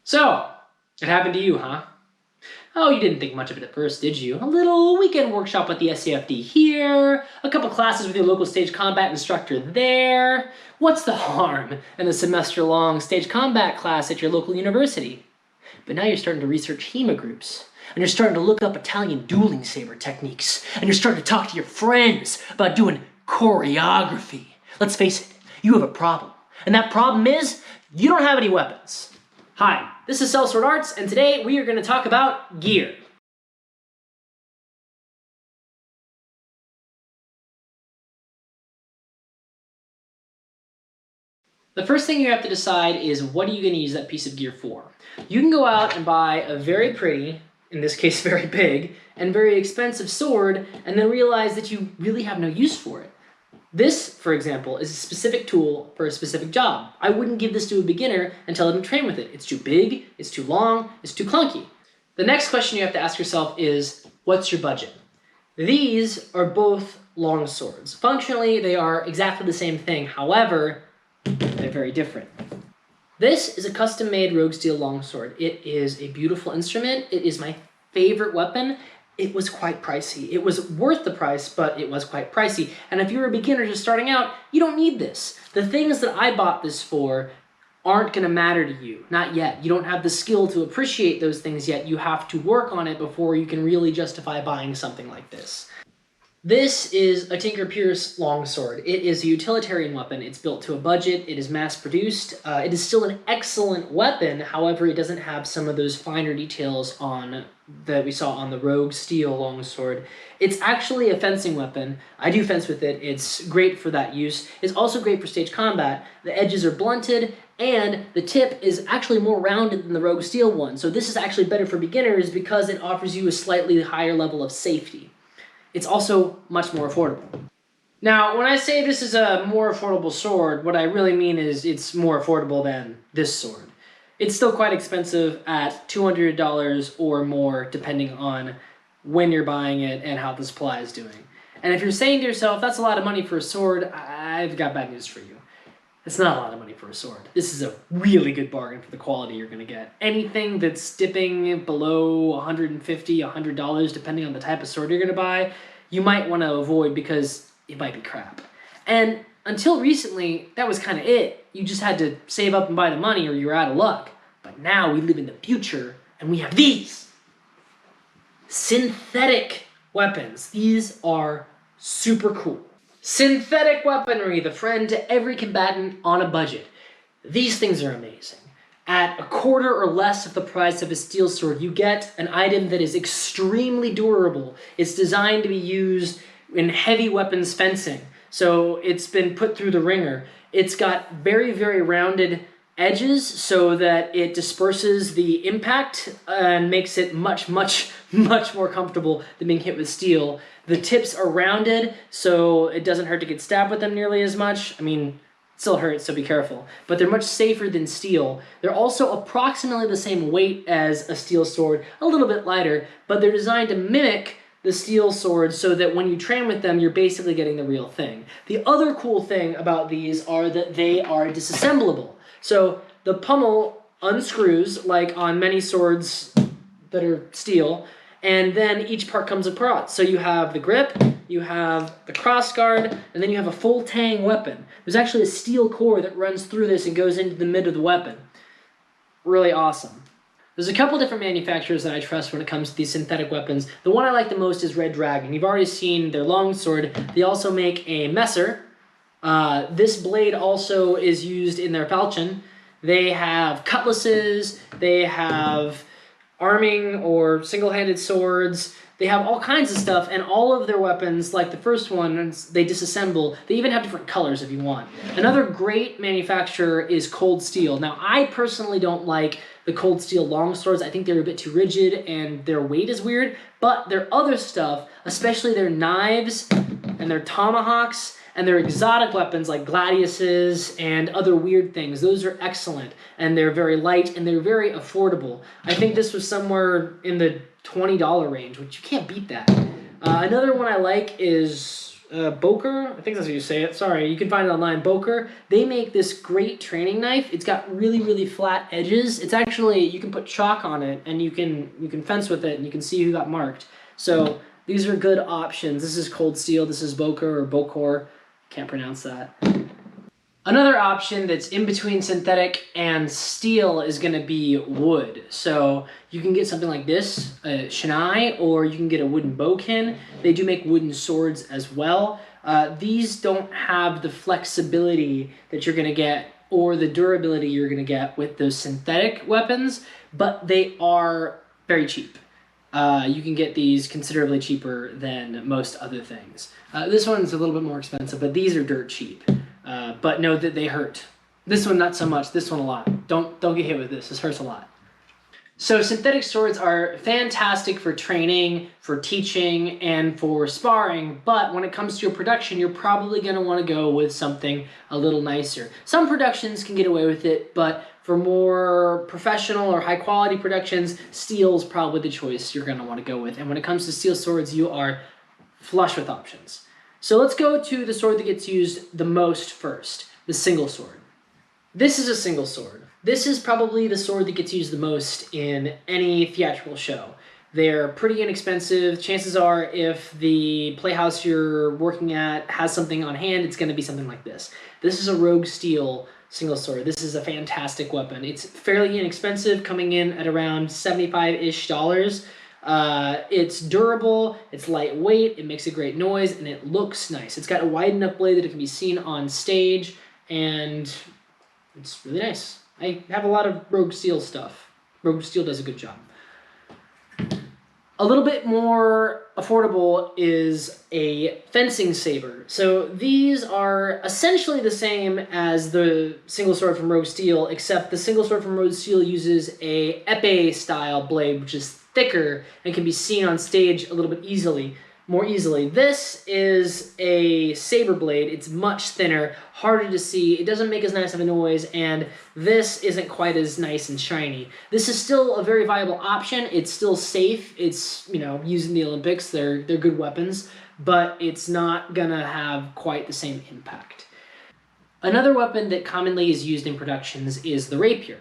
So, it happened to you, huh? Oh, you didn't think much of it at first, did you? A little weekend workshop at the SAFD here, a couple classes with your local stage combat instructor there. What's the harm in a semester-long stage combat class at your local university? But now you're starting to research HEMA groups, and you're starting to look up Italian dueling saber techniques, and you're starting to talk to your friends about doing choreography. Let's face it, you have a problem, and that problem is you don't have any weapons. Hi, this is Sellsword Arts, and today we are going to talk about gear. The first thing you have to decide is what are you going to use that piece of gear for? You can go out and buy a very pretty, in this case very big, and very expensive sword, and then realize that you really have no use for it. This, for example, is a specific tool for a specific job. I wouldn't give this to a beginner until I didn't train with it. It's too big, it's too long, it's too clunky. The next question you have to ask yourself is, what's your budget? These are both long swords. Functionally, they are exactly the same thing. However, they're very different. This is a custom-made Rogue Steel longsword. It is a beautiful instrument. It is my favorite weapon. It was quite pricey. It was worth the price, but it was quite pricey. And if you're a beginner just starting out, you don't need this. The things that I bought this for aren't going to matter to you. Not yet. You don't have the skill to appreciate those things yet. You have to work on it before you can really justify buying something like this. This is a Tinker Pierce longsword. It is a utilitarian weapon. It's built to a budget. It is mass-produced. It is still an excellent weapon. However, it doesn't have some of those finer details that we saw on the Rogue Steel longsword. It's actually a fencing weapon. I do fence with it. It's great for that use. It's also great for stage combat. The edges are blunted, and the tip is actually more rounded than the Rogue Steel one. So this is actually better for beginners because it offers you a slightly higher level of safety. It's also much more affordable. Now, when I say this is a more affordable sword, what I really mean is it's more affordable than this sword. It's still quite expensive at $200 or more, depending on when you're buying it and how the supply is doing. And if you're saying to yourself, that's a lot of money for a sword, I've got bad news for you. It's not a lot of money for a sword. This is a really good bargain for the quality you're going to get. Anything that's dipping below $150, $100, depending on the type of sword you're going to buy, you might want to avoid because it might be crap. And until recently, that was kind of it. You just had to save up and buy the money or you were out of luck. But now we live in the future and we have these synthetic weapons. These are super cool. Synthetic weaponry, the friend to every combatant on a budget. These things are amazing. At a quarter or less of the price of a steel sword, you get an item that is extremely durable. It's designed to be used in heavy weapons fencing, so it's been put through the ringer. It's got very, very rounded edges so that it disperses the impact and makes it much, much, much more comfortable than being hit with steel. The tips are rounded, so it doesn't hurt to get stabbed with them nearly as much. I mean, it still hurts, so be careful. But they're much safer than steel. They're also approximately the same weight as a steel sword, a little bit lighter, but they're designed to mimic the steel sword so that when you train with them, you're basically getting the real thing. The other cool thing about these are that they are disassemblable. So the pommel unscrews, like on many swords that are steel, and then each part comes apart. So you have the grip, you have the crossguard, and then you have a full tang weapon. There's actually a steel core that runs through this and goes into the mid of the weapon. Really awesome. There's a couple different manufacturers that I trust when it comes to these synthetic weapons. The one I like the most is Red Dragon. You've already seen their longsword. They also make a messer. This blade also is used in their falchion. They have cutlasses, they have arming or single-handed swords. They have all kinds of stuff, and all of their weapons, like the first one, they disassemble. They even have different colors if you want. Another great manufacturer is Cold Steel. Now, I personally don't like the Cold Steel longswords. I think they're a bit too rigid, and their weight is weird, but their other stuff, especially their knives and their tomahawks, and their exotic weapons like gladiuses and other weird things, those are excellent. And they're very light and they're very affordable. I think this was somewhere in the $20 range, which you can't beat that. Another one I like is Boker, I think that's how you say it. Sorry, you can find it online. Boker. They make this great training knife. It's got really, really flat edges. It's actually, you can put chalk on it and you can fence with it and you can see who got marked. So these are good options. This is Cold Steel. This is Boker or Bokor. Can't pronounce that. Another option that's in between synthetic and steel is going to be wood. So you can get something like this, a shinai, or you can get a wooden bokin. They do make wooden swords as well. These don't have the flexibility that you're going to get or the durability you're going to get with those synthetic weapons, but they are very cheap. You can get these considerably cheaper than most other things. This one's a little bit more expensive, but these are dirt cheap. But know that they hurt. This one not so much, this one a lot. Don't get hit with this hurts a lot. So synthetic swords are fantastic for training, for teaching, and for sparring, but when it comes to your production, you're probably going to want to go with something a little nicer. Some productions can get away with it, but for more professional or high quality productions, steel's probably the choice you're going to want to go with. And when it comes to steel swords, you are flush with options. So let's go to the sword that gets used the most first, the single sword. This is a single sword. This is probably the sword that gets used the most in any theatrical show. They're pretty inexpensive. Chances are if the playhouse you're working at has something on hand, it's going to be something like this. This is a Rogue Steel single sword. This is a fantastic weapon. It's fairly inexpensive, coming in at around $75-ish. It's durable, it's lightweight, it makes a great noise, and it looks nice. It's got a wide enough blade that it can be seen on stage, and it's really nice. I have a lot of Rogue Steel stuff. Rogue Steel does a good job. A little bit more affordable is a fencing saber. So these are essentially the same as the single sword from Rogue Steel, except the single sword from Rogue Steel uses a epee style blade, which is thicker and can be seen on stage a little bit more easily. This is a saber blade. It's much thinner, harder to see. It doesn't make as nice of a noise, and this isn't quite as nice and shiny. This is still a very viable option. It's still safe. It's, you know, used in the Olympics. They're good weapons, but it's not gonna have quite the same impact. Another weapon that commonly is used in productions is the rapier.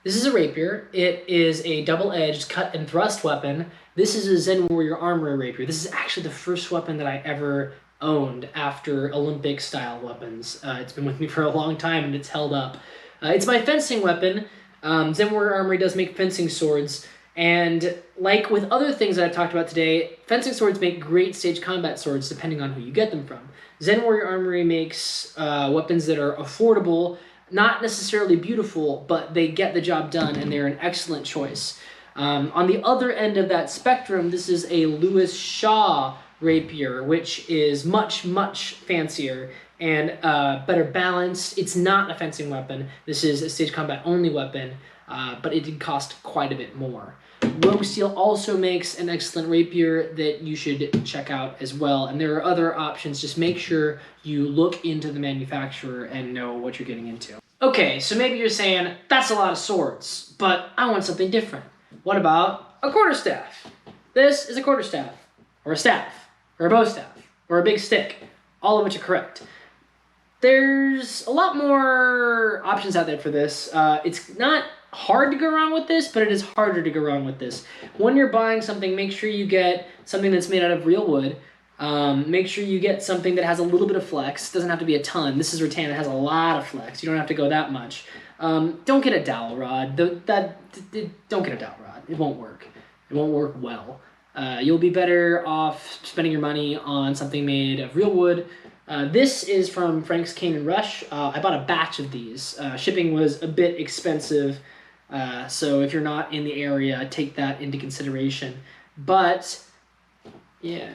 This is a rapier. It is a double-edged cut and thrust weapon. This is a Zen Warrior Armory rapier. This is actually the first weapon that I ever owned after Olympic-style weapons. It's been with me for a long time, and it's held up. It's my fencing weapon. Zen Warrior Armory does make fencing swords, and like with other things that I've talked about today, fencing swords make great stage combat swords depending on who you get them from. Zen Warrior Armory makes weapons that are affordable, not necessarily beautiful, but they get the job done, and they're an excellent choice. On the other end of that spectrum, this is a Lewis Shaw rapier, which is much, much fancier and better balanced. It's not a fencing weapon. This is a stage combat only weapon, but it did cost quite a bit more. Rogue Steel also makes an excellent rapier that you should check out as well. And there are other options. Just make sure you look into the manufacturer and know what you're getting into. Okay, so maybe you're saying, that's a lot of swords, but I want something different. What about a quarterstaff? This is a quarterstaff, or a staff, or a bow staff, or a big stick, all of which are correct. There's a lot more options out there for this. It's not hard to go wrong with this, but it is harder to go wrong with this. When you're buying something, make sure you get something that's made out of real wood. Make sure you get something that has a little bit of flex. It doesn't have to be a ton. This is rattan. It has a lot of flex. You don't have to go that much. Don't get a dowel rod. Don't get a dowel rod. It won't work. It won't work well. You'll be better off spending your money on something made of real wood. This is from Frank's Cane and Rush. I bought a batch of these. Shipping was a bit expensive, so if you're not in the area, take that into consideration. But, yeah.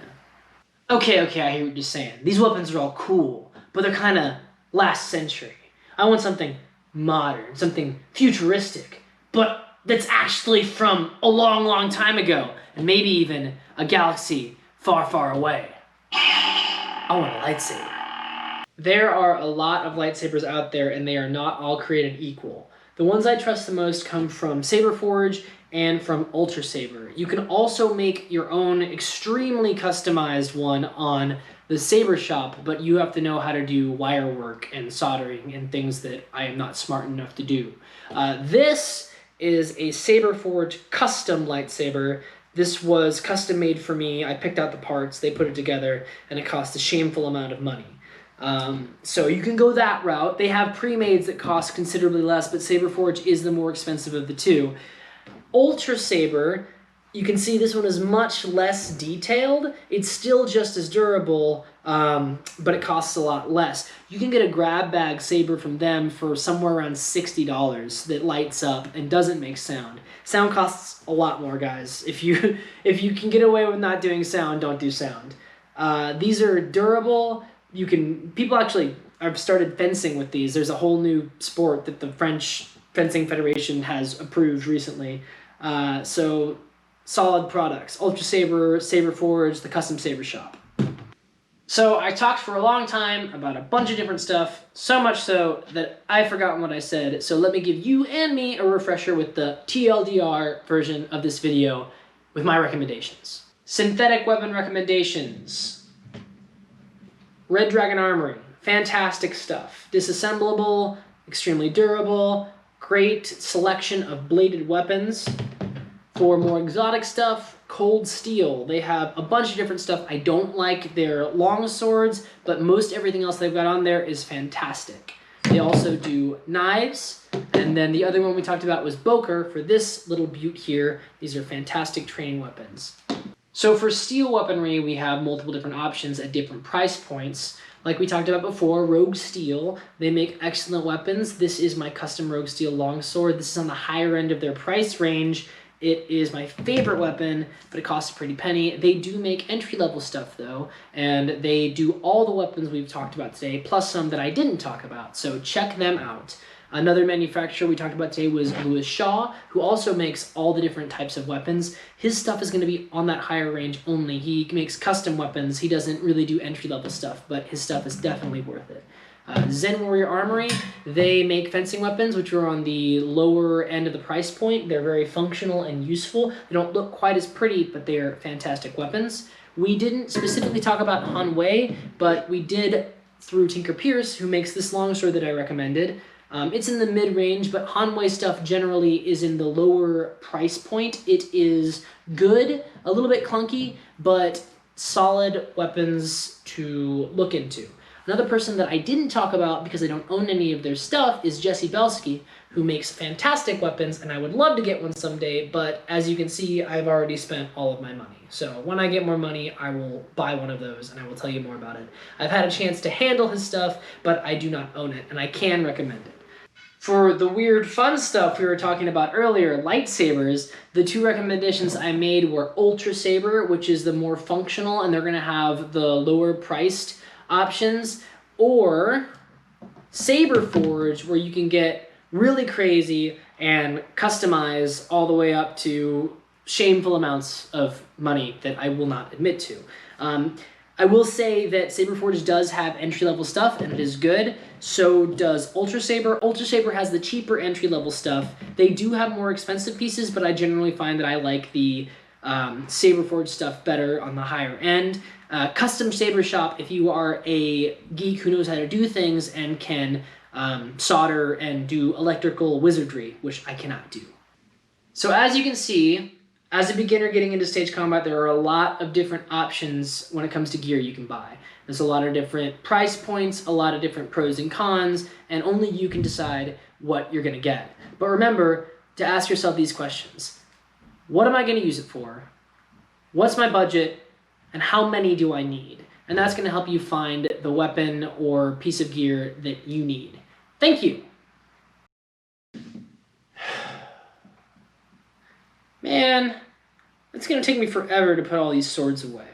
Okay, I hear what you're saying. These weapons are all cool, but they're kind of last century. I want something modern, something futuristic, but that's actually from a long, long time ago, and maybe even a galaxy far, far away. I want a lightsaber. There are a lot of lightsabers out there, and they are not all created equal. The ones I trust the most come from Saberforge and from Lightsaber. You can also make your own extremely customized one on the Saber shop, but you have to know how to do wire work and soldering and things that I am not smart enough to do. This is a Saber Forge custom lightsaber. This was custom made for me. I picked out the parts, they put it together, and it cost a shameful amount of money. So you can go that route. They have pre-mades that cost considerably less, but Saber Forge is the more expensive of the two. Lightsaber, you can see this one is much less detailed. It's still just as durable, but it costs a lot less. You can get a grab bag saber from them for somewhere around $60 that lights up and doesn't make sound. Sound costs a lot more, guys. If you can get away with not doing sound, don't do sound. These are durable. People actually have started fencing with these. There's a whole new sport that the French Fencing Federation has approved recently. So solid products. Lightsaber, Saber Forge, the Custom Saber Shop. So I talked for a long time about a bunch of different stuff, so much so that I've forgotten what I said. So let me give you and me a refresher with the TLDR version of this video with my recommendations. Synthetic weapon recommendations. Red Dragon Armory, fantastic stuff. Disassemblable, extremely durable, great selection of bladed weapons. For more exotic stuff, Cold Steel. They have a bunch of different stuff. I don't like their long swords, but most everything else they've got on there is fantastic. They also do knives, and then the other one we talked about was Boker for this little beaut here. These are fantastic training weapons. So for steel weaponry, we have multiple different options at different price points. Like we talked about before, Rogue Steel, they make excellent weapons. This is my custom Rogue Steel longsword. This is on the higher end of their price range. It is my favorite weapon, but it costs a pretty penny. They do make entry-level stuff, though, and they do all the weapons we've talked about today, plus some that I didn't talk about, so check them out. Another manufacturer we talked about today was Lewis Shaw, who also makes all the different types of weapons. His stuff is going to be on that higher range only. He makes custom weapons. He doesn't really do entry-level stuff, but his stuff is definitely worth it. Zen Warrior Armory, they make fencing weapons, which are on the lower end of the price point. They're very functional and useful. They don't look quite as pretty, but they're fantastic weapons. We didn't specifically talk about Han Wei, but we did through Tinker Pierce, who makes this longsword that I recommended. It's in the mid-range, but Han Wei stuff generally is in the lower price point. It is good, a little bit clunky, but solid weapons to look into. Another person that I didn't talk about because I don't own any of their stuff is Jesse Belsky, who makes fantastic weapons, and I would love to get one someday, but as you can see, I've already spent all of my money. So when I get more money, I will buy one of those, and I will tell you more about it. I've had a chance to handle his stuff, but I do not own it, and I can recommend it. For the weird fun stuff we were talking about earlier, lightsabers, the two recommendations I made were Lightsaber, which is the more functional, and they're going to have the lower priced options, or Saber Forge, where you can get really crazy and customize all the way up to shameful amounts of money that I will not admit to. I will say that Saber Forge does have entry-level stuff, and it is good. So does Lightsaber. Lightsaber has the cheaper entry-level stuff. They do have more expensive pieces, but I generally find that I like the Saber Forge stuff better on the higher end. Custom Saber Shop, if you are a geek who knows how to do things and can solder and do electrical wizardry, which I cannot do. So as you can see, as a beginner getting into stage combat, there are a lot of different options when it comes to gear you can buy. There's a lot of different price points, a lot of different pros and cons, and only you can decide what you're going to get. But remember to ask yourself these questions. What am I going to use it for? What's my budget? And how many do I need? And that's going to help you find the weapon or piece of gear that you need. Thank you. Man, it's going to take me forever to put all these swords away.